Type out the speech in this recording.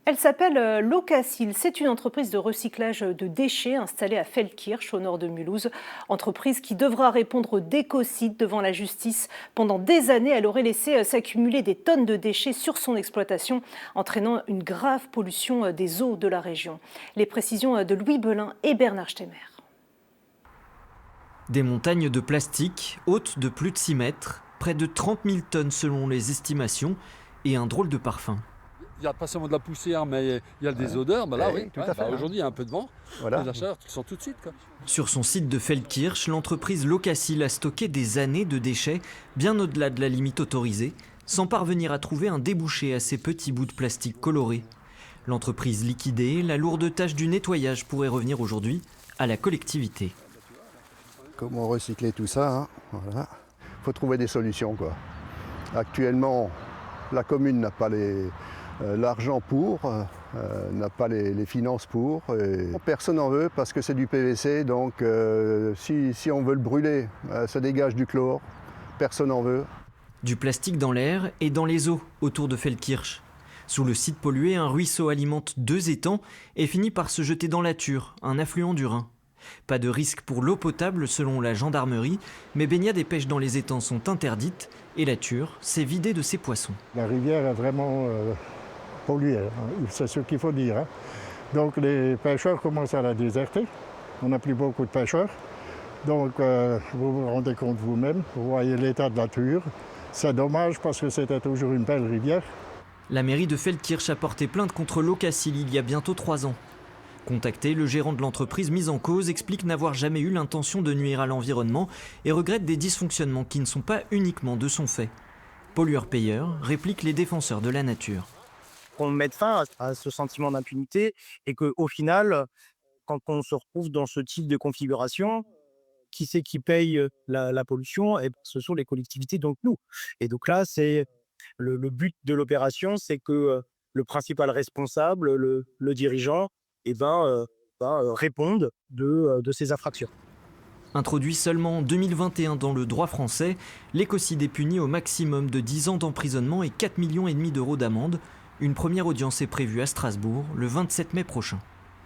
Elle s'appelle Locacil. C'est une entreprise de recyclage de déchets installée à Feldkirch, au nord de Mulhouse. Entreprise qui devra répondre au d'écocide devant la justice. Pendant des années, elle aurait laissé s'accumuler des tonnes de déchets sur son exploitation, entraînant une grave pollution des eaux de la région. Les précisions de Louis Belin et Bernard Stemmer. Des montagnes de plastique, hautes de plus de 6 mètres, près de 30 000 tonnes selon les estimations, et un drôle de parfum. Il n'y a pas seulement de la poussière, mais il y a des odeurs. Là, oui, tout à fait. Aujourd'hui, il y a un peu de vent. Voilà. Les acheteurs sont tout de suite. Sur son site de Feldkirch, l'entreprise Locacil a stocké des années de déchets, bien au-delà de la limite autorisée, sans parvenir à trouver un débouché à ces petits bouts de plastique colorés. L'entreprise liquidée, la lourde tâche du nettoyage pourrait revenir aujourd'hui à la collectivité. Comment recycler tout ça, Voilà. Faut trouver des solutions, quoi. Actuellement, la commune n'a pas l'argent pour, n'a pas les finances pour. Et personne n'en veut parce que c'est du PVC, donc si on veut le brûler, ça dégage du chlore. Personne n'en veut. Du plastique dans l'air et dans les eaux autour de Feldkirch. Sous le site pollué, un ruisseau alimente 2 étangs et finit par se jeter dans la Thur, un affluent du Rhin. Pas de risque pour l'eau potable selon la gendarmerie, mais baignade et pêche dans les étangs sont interdites et la Thur s'est vidée de ses poissons. La rivière est vraiment polluée, c'est ce qu'il faut dire. Donc les pêcheurs commencent à la déserter. On n'a plus beaucoup de pêcheurs. Donc vous vous rendez compte vous-même, vous voyez l'état de la Thur. C'est dommage parce que c'était toujours une belle rivière. La mairie de Feldkirch a porté plainte contre Locacil il y a bientôt 3 ans. Contacté, le gérant de l'entreprise mise en cause explique n'avoir jamais eu l'intention de nuire à l'environnement et regrette des dysfonctionnements qui ne sont pas uniquement de son fait. Pollueur-payeur, répliquent les défenseurs de la nature. Qu'on mette fin à ce sentiment d'impunité et qu'au final, quand on se retrouve dans ce type de configuration, qui c'est qui paye la pollution? Et ce sont les collectivités, donc nous. Et donc là, c'est le but de l'opération, c'est que le principal responsable, le dirigeant, répondent de ces infractions. Introduit seulement en 2021 dans le droit français, l'écocide est puni au maximum de 10 ans d'emprisonnement et 4,5 millions d'euros d'amende. Une première audience est prévue à Strasbourg le 27 mai prochain.